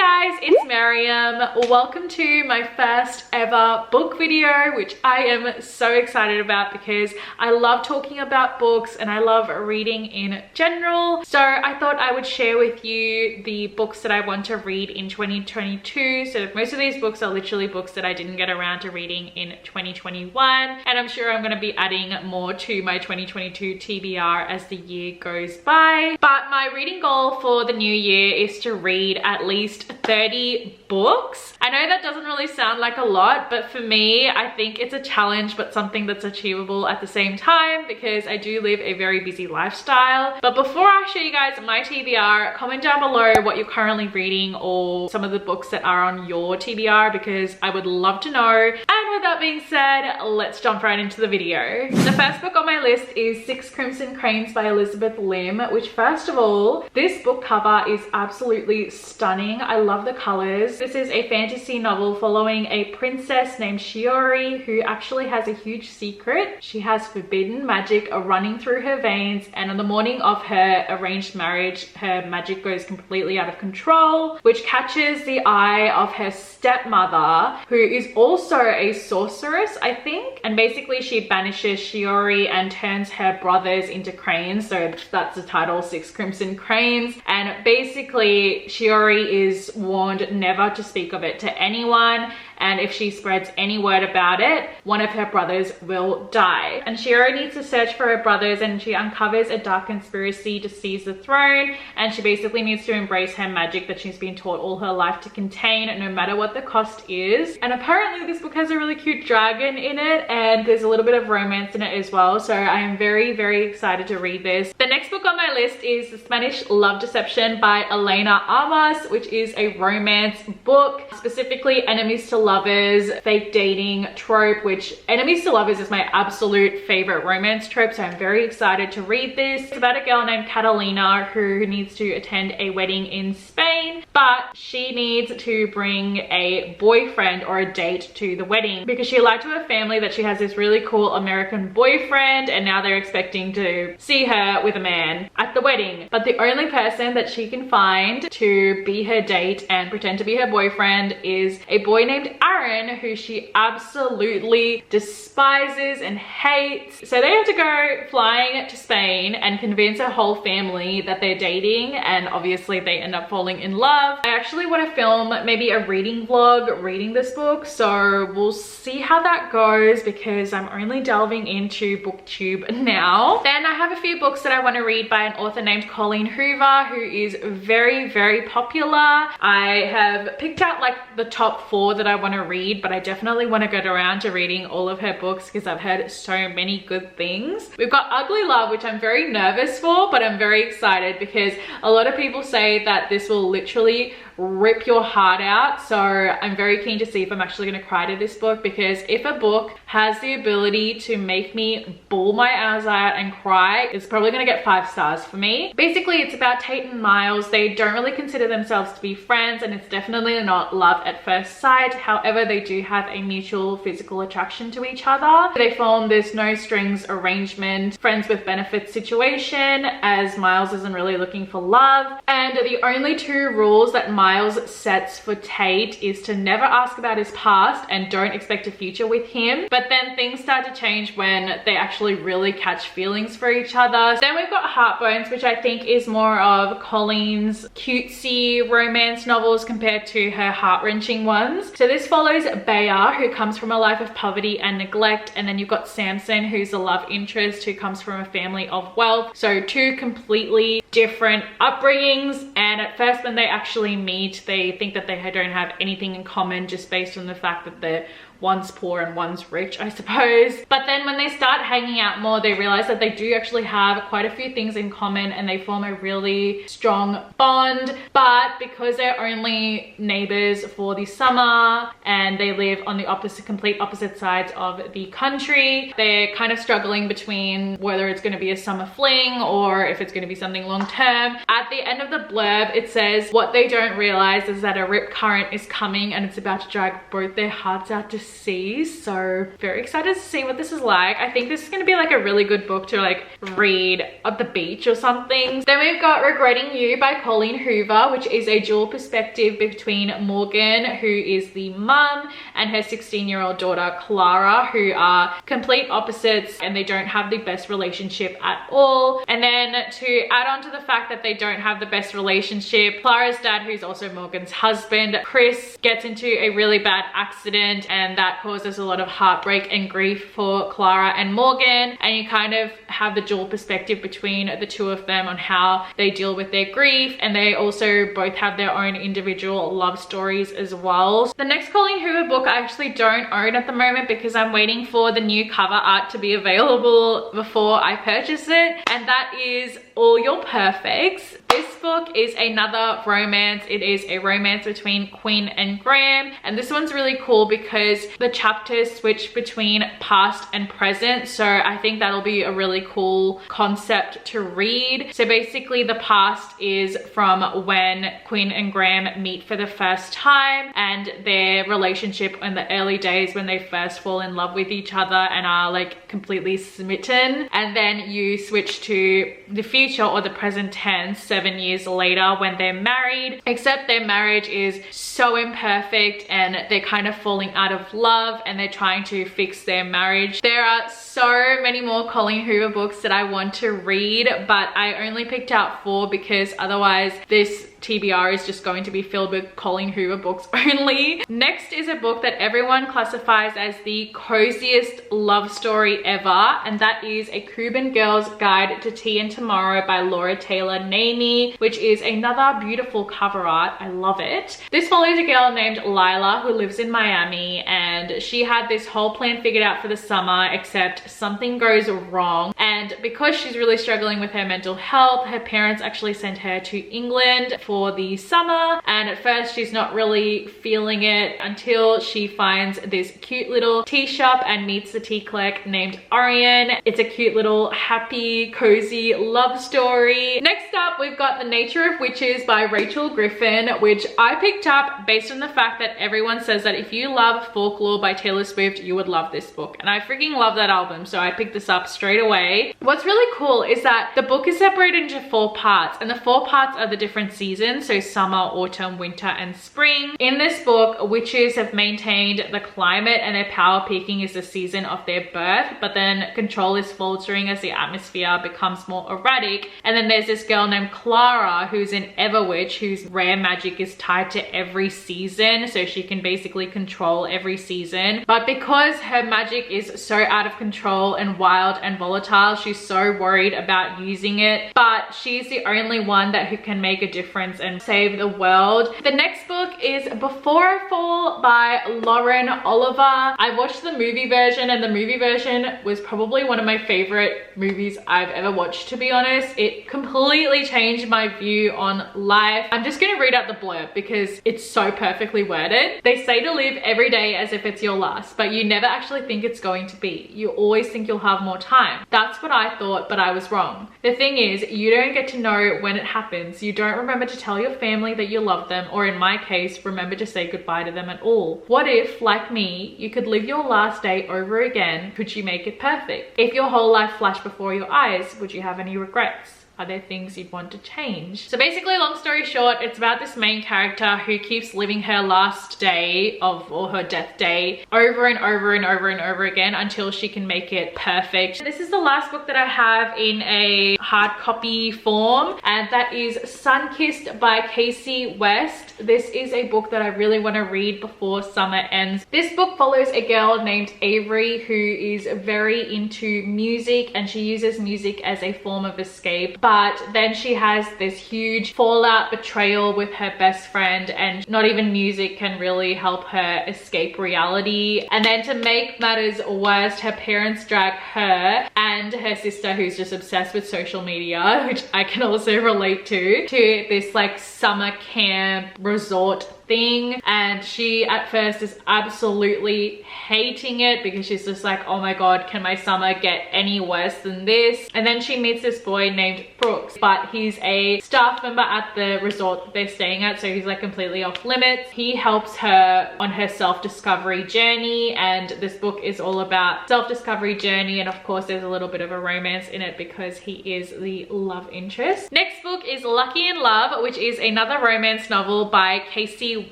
guys, it's Mariam. Welcome to my first ever book video, which I am so excited about because I love talking about books and I love reading in general. So I thought I would share with you the books that I want to read in 2022. So most of these books are literally books that I didn't get around to reading in 2021. And I'm sure I'm going to be adding more to my 2022 TBR as the year goes by. But my reading goal for the new year is to read at least 30 books. I know that doesn't really sound like a lot, but for me, I think it's a challenge, but something that's achievable at the same time because I do live a very busy lifestyle. But before I show you guys my TBR, comment down below what you're currently reading or some of the books that are on your TBR because I would love to know. And with that being said, let's jump right into the video. The first book on my list is Six Crimson Cranes by Elizabeth Lim, which first of all, this book cover is absolutely stunning. I love the colors. This is a fantasy novel following a princess named Shiori who actually has a huge secret. She has forbidden magic running through her veins, and on the morning of her arranged marriage, her magic goes completely out of control, which catches the eye of her stepmother, who is also a sorceress, I think. And basically she banishes Shiori and turns her brothers into cranes. So that's the title, Six Crimson Cranes. And basically Shiori is warned never to speak of it to anyone, and if she spreads any word about it, one of her brothers will die. And Shiori needs to search for her brothers, and she uncovers a dark conspiracy to seize the throne, and she basically needs to embrace her magic that she's been taught all her life to contain, no matter what the cost is. And apparently this book has a really cute dragon in it, and there's a little bit of romance in it as well, so I am very, very excited to read this. The next book on my list is The Spanish Love Deception by Elena Armas, which is a romance book, specifically enemies to lovers, fake dating trope, which enemies to lovers is my absolute favorite romance trope, so I'm very excited to read this. It's about a girl named Catalina who needs to attend a wedding in Spain, but she needs to bring a boyfriend or a date to the wedding because she lied to her family that she has this really cool American boyfriend, and now they're expecting to see her with a man at the wedding. But the only person that she can find to be her date and pretend to be her boyfriend is a boy named Aaron, who she absolutely despises and hates. So they have to go flying to Spain and convince her whole family that they're dating, and obviously they end up falling in love. I actually want to film maybe a reading vlog reading this book, so we'll see how that goes because I'm only delving into booktube now. Then I have a few books that I want to read by an author named Colleen Hoover, who is very, very popular. I have picked out like the top 4 that I want to read, but I definitely want to get around to reading all of her books because I've heard so many good things. We've got Ugly Love, which I'm very nervous for, but I'm very excited because a lot of people say that this will literally rip your heart out. So I'm very keen to see if I'm actually going to cry to this book, because if a book has the ability to make me bawl my eyes out and cry, it's probably going to get 5 stars for me. Basically, it's about Tate and Miles. They don't really consider themselves to be friends, and it's definitely not love at first sight. However, they do have a mutual physical attraction to each other. They form this no strings arrangement, friends with benefits situation, as Miles isn't really looking for love. And the only 2 rules that Miles sets for Tate is to never ask about his past and don't expect a future with him. But then things start to change when they actually really catch feelings for each other. Then we've got Heartbones, which I think is more of Colleen's cutesy romance novels compared to her heart-wrenching ones. So this follows Bea, who comes from a life of poverty and neglect, and then you've got Samson, who's a love interest who comes from a family of wealth. So 2 completely different upbringings, and at first when they actually meet, they think that they don't have anything in common just based on the fact that they're one's poor and one's rich, I suppose. But then when they start hanging out more, they realize that they do actually have quite a few things in common, and they form a really strong bond. But because they're only neighbors for the summer and they live on the complete opposite sides of the country, they're kind of struggling between whether it's going to be a summer fling or if it's going to be something long term. At the end of the blurb, it says what they don't realize is that a rip current is coming and it's about to drag both their hearts out to see, so very excited to see what this is like. I think this is going to be like a really good book to like read at the beach or something. Then we've got Regretting You by Colleen Hoover, which is a dual perspective between Morgan, who is the mum, and her 16-year-old daughter Clara, who are complete opposites and they don't have the best relationship at all. And then to add on to the fact that they don't have the best relationship, Clara's dad, who's also Morgan's husband, Chris, gets into a really bad accident, and that causes a lot of heartbreak and grief for Clara and Morgan, and you kind of have the dual perspective between the two of them on how they deal with their grief, and they also both have their own individual love stories as well. The next Colleen Hoover book I actually don't own at the moment because I'm waiting for the new cover art to be available before I purchase it, and that is All Your Perfects. This book is another romance. It is a romance between Quinn and Graham, and this one's really cool because the chapters switch between past and present, so I think that'll be a really cool concept to read. So basically the past is from when Quinn and Graham meet for the first time and their relationship in the early days when they first fall in love with each other and are like completely smitten, and then you switch to the future or the present tense 7 years later when they're married, except their marriage is so imperfect and they're kind of falling out of love and they're trying to fix their marriage. There are so many more Colleen Hoover books that I want to read, but I only picked out 4 because otherwise this TBR is just going to be filled with Colleen Hoover books only. Next is a book that everyone classifies as the coziest love story ever, and that is A Cuban Girl's Guide to Tea and Tomorrow by Laura Taylor Namey, which is another beautiful cover art. I love it. This follows a girl named Lila who lives in Miami, and she had this whole plan figured out for the summer, except something goes wrong, and because she's really struggling with her mental health, her parents actually sent her to England for the summer, and at first she's not really feeling it until she finds this cute little tea shop and meets the tea clerk named Orion. It's a cute little happy cozy love story. Next up we've got The Nature of Witches by Rachel Griffin, which I picked up based on the fact that everyone says that if you love Folklore by Taylor Swift you would love this book, and I freaking love that album, so I picked this up straight away. What's really cool is that the book is separated into 4 parts, and the 4 parts are the different seasons, so summer, autumn, winter, and spring. In this book, witches have maintained the climate and their power peaking is the season of their birth, but then control is faltering as the atmosphere becomes more erratic. And then there's this girl named Clara who's an Everwitch whose rare magic is tied to every season, so she can basically control every season. But because her magic is so out of control and wild and volatile, she's so worried about using it, but she's the only one who can make a difference and save the world. The next book is Before I Fall by Lauren Oliver. I watched the movie version, and the movie version was probably one of my favorite movies I've ever watched, to be honest. It completely changed my view on life. I'm just gonna read out the blurb because it's so perfectly worded. They say to live every day as if it's your last, but you never actually think it's going to be. You always think you'll have more time. That's what I thought, but I was wrong. The thing is, you don't get to know when it happens. You don't remember to tell your family that you love them, or in my case, remember to say goodbye to them at all. What if, like me, you could live your last day over again? Could you make it perfect? If your whole life flashed before your eyes, would you have any regrets? Are there things you'd want to change? So basically, long story short, it's about this main character who keeps living her last day or her death day over and over and over and over again until she can make it perfect. This is the last book that I have in a hard copy form, and that is Sunkissed by Kasie West. This is a book that I really want to read before summer ends. This book follows a girl named Avery who is very into music, and she uses music as a form of escape. But then she has this huge fallout betrayal with her best friend, and not even music can really help her escape reality. And then to make matters worse, her parents drag her and and her sister, who's just obsessed with social media, which I can also relate to this like summer camp resort thing. And she at first is absolutely hating it because she's just like, oh my god, can my summer get any worse than this? And then she meets this boy named Brooks, but he's a staff member at the resort that they're staying at, so he's like completely off limits. He helps her on her self-discovery journey, and this book is all about self-discovery journey, and of course there's a little bit of a romance in it because he is the love interest. Next book is Lucky in Love, which is another romance novel by Kasie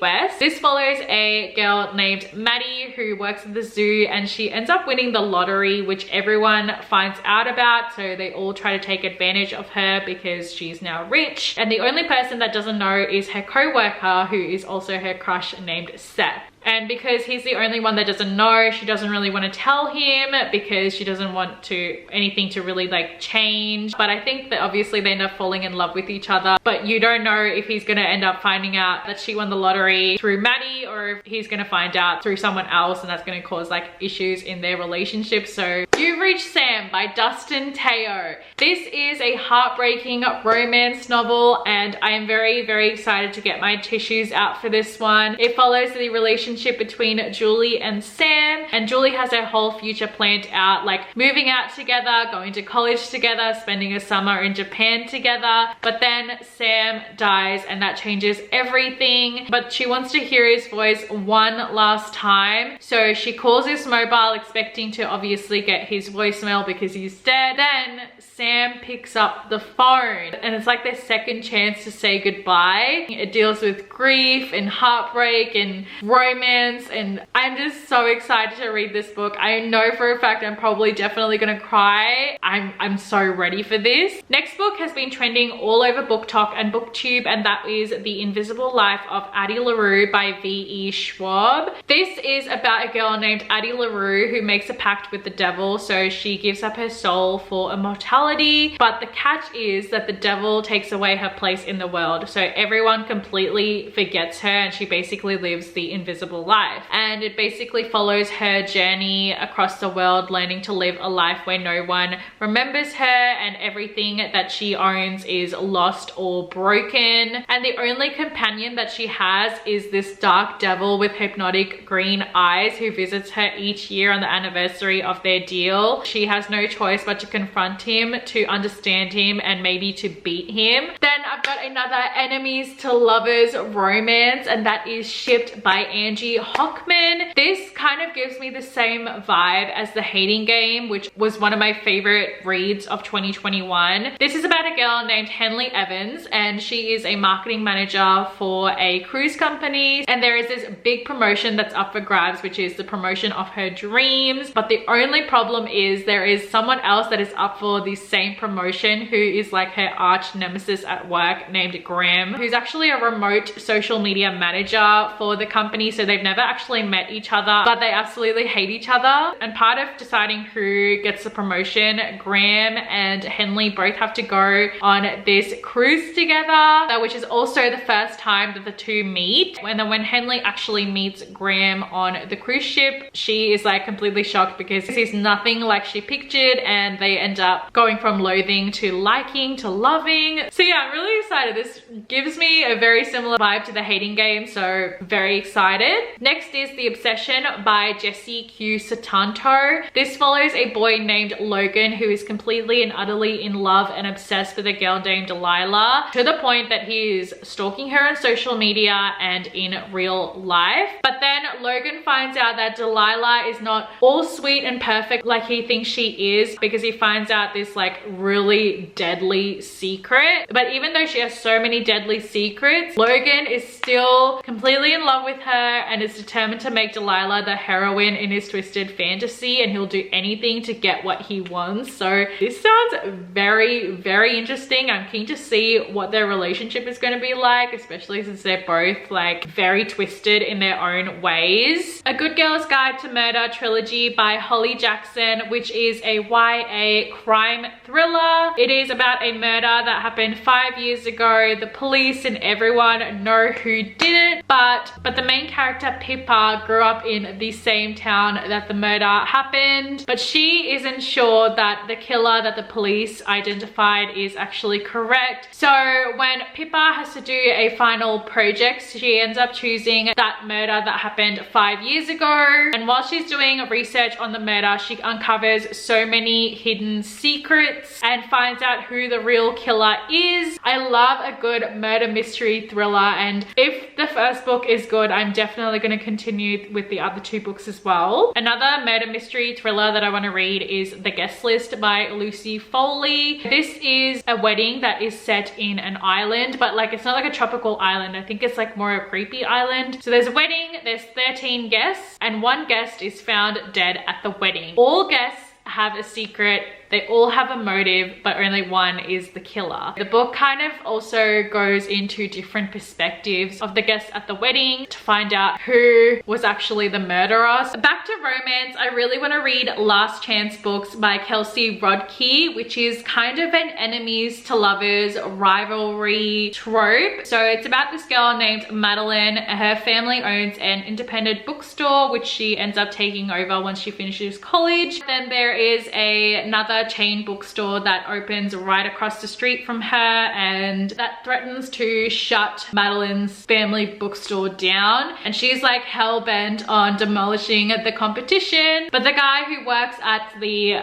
West. This follows a girl named Maddie who works at the zoo, and she ends up winning the lottery, which everyone finds out about, so they all try to take advantage of her because she's now rich. And the only person that doesn't know is her co-worker, who is also her crush, named Seth. And because he's the only one that doesn't know, she doesn't really want to tell him because she doesn't want anything to really like change. But I think that obviously they end up falling in love with each other, but you don't know if he's going to end up finding out that she won the lottery through Maddie, or if he's going to find out through someone else, and that's going to cause like issues in their relationship. So You've Reached Sam by Dustin Teo. This is a heartbreaking romance novel, and I am very, very excited to get my tissues out for this one. It follows the relationship between Julie and Sam, and Julie has her whole future planned out, like moving out together, going to college together, spending a summer in Japan together. But then Sam dies, and that changes everything. But she wants to hear his voice one last time, so she calls his mobile expecting to obviously get his voicemail because he's dead. Then Sam picks up the phone, and it's like their second chance to say goodbye. It deals with grief and heartbreak and romance, and I'm just so excited to read this book. I know for a fact I'm probably definitely gonna cry. I'm so ready for this. Next book has been trending all over BookTok and BookTube, and that is The Invisible Life of Addie Larue by V.E. Schwab. This is about a girl named Addie Larue who makes a pact with the devil, so she gives up her soul for immortality. But the catch is that the devil takes away her place in the world, so everyone completely forgets her, and she basically lives the invisible life. And it basically follows her journey across the world, learning to live a life where no one remembers her and everything that she owns is lost or broken. And the only companion that she has is this dark devil with hypnotic green eyes who visits her each year on the anniversary of their deal. She has no choice but to confront him, to understand him, and maybe to beat him. Then I've got another enemies to lovers romance, and that is Shipped by Angie Hockman. This kind of gives me the same vibe as The Hating Game, which was one of my favorite reads of 2021. This is about a girl named Henley Evans, and she is a marketing manager for a cruise company, and there is this big promotion that's up for grabs, which is the promotion of her dreams. But the only problem is there is someone else that is up for the same promotion who is like her arch nemesis at work, named Graham, who's actually a remote social media manager for the company, so they've never actually met each other, but they absolutely hate each other. And part of deciding who gets the promotion, Graham and Henley both have to go on this cruise together, which is also the first time that the two meet. And then when Henley actually meets Graham on the cruise ship, she is like completely shocked because this is nothing like she pictured, and they end up going from loathing to liking to loving. So yeah, I'm really excited. This gives me a very similar vibe to The Hating Game, so very excited. Next is The Obsession by Jesse Q. Satanto. This follows a boy named Logan who is completely and utterly in love and obsessed with a girl named Delilah, to the point that he is stalking her on social media and in real life. But then Logan finds out that Delilah is not all sweet and perfect like he thinks she is, because he finds out this like really deadly secret. But even though she has so many deadly secrets, Logan is still completely in love with her and is determined to make Delilah the heroine in his twisted fantasy, and he'll do anything to get what he wants. So this sounds very, very interesting. I'm keen to see what their relationship is going to be like, especially since they're both like very twisted in their own ways. A Good Girl's Guide to Murder trilogy by Holly Jackson, which is a YA crime thriller. It is about a murder that happened 5 years ago. The police and everyone know who did it, but the main character Pippa grew up in the same town that the murder happened, but she isn't sure that the killer that the police identified is actually correct. So when Pippa has to do a final project, she ends up choosing that murder that happened 5 years ago, and while she's doing research on the murder, she uncovers so many hidden secrets and finds out who the real killer is. I love a good murder mystery thriller, and if the first book is good, I'm definitely going to continue with the other 2 books as well. Another murder mystery thriller that I want to read is The Guest List by Lucy Foley. This is a wedding that is set in an island, but like it's not like a tropical island. I think it's like more a creepy island. So there's a wedding, there's 13 guests, and one guest is found dead at the wedding. All guests have a secret. They all have a motive, but only one is the killer. The book kind of also goes into different perspectives of the guests at the wedding to find out who was actually the murderer. So back to romance, I really want to read Last Chance Books by Kelsey Rodkey, which is kind of an enemies to lovers rivalry trope. So it's about this girl named Madeline. Her family owns an independent bookstore, which she ends up taking over once she finishes college. Then there is another chain bookstore that opens right across the street from her, and that threatens to shut Madeline's family bookstore down, and she's like hell-bent on demolishing the competition. But the guy who works at the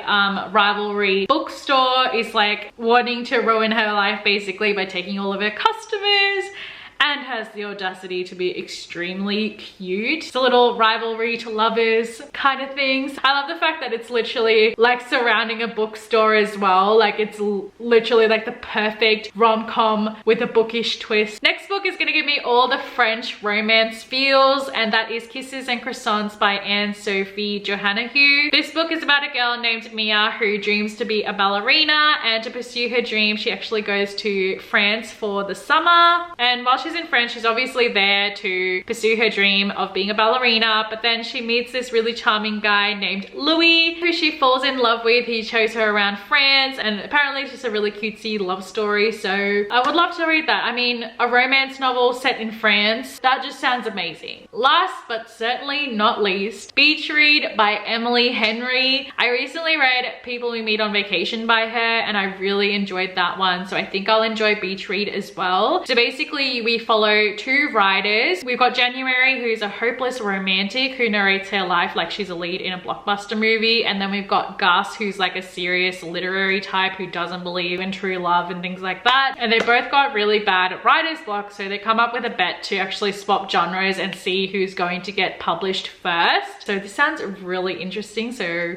rivalry bookstore is like wanting to ruin her life basically by taking all of her customers, and has the audacity to be extremely cute. It's a little rivalry to lovers kind of things. I love the fact that it's literally like surrounding a bookstore as well. Like it's literally like the perfect rom-com with a bookish twist. Next book is gonna give me all the French romance feels, and that is Kisses and Croissants by Anne-Sophie Johannahue. This book is about a girl named Mia who dreams to be a ballerina, and to pursue her dream she actually goes to France for the summer. And while she's in France, she's obviously there to pursue her dream of being a ballerina, but then she meets this really charming guy named Louis who she falls in love with. He shows her around France, and apparently it's just a really cutesy love story, so I would love to read that. I mean, a romance novel set in France, that just sounds amazing. Last but certainly not least, Beach Read by Emily Henry. I recently read People We Meet on Vacation by her, and I really enjoyed that one, so I think I'll enjoy Beach Read as well. So basically we follow 2 writers. We've got January, who's a hopeless romantic who narrates her life like she's a lead in a blockbuster movie, and then we've got Gus, who's like a serious literary type who doesn't believe in true love and things like that, and they both got really bad writer's block, so they come up with a bet to actually swap genres and see who's going to get published first. So this sounds really interesting, so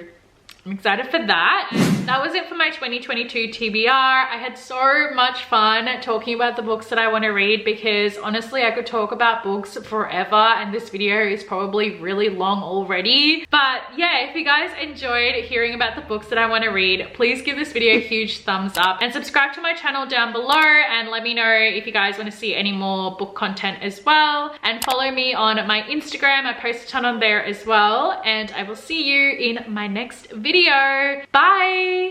I'm excited for that. That was it for my 2022 TBR. I had so much fun talking about the books that I want to read, because honestly I could talk about books forever, and this video is probably really long already. But yeah, if you guys enjoyed hearing about the books that I want to read, please give this video a huge thumbs up and subscribe to my channel down below, and let me know if you guys want to see any more book content as well, and follow me on my Instagram. I post a ton on there as well, and I will see you in my next video. Bye.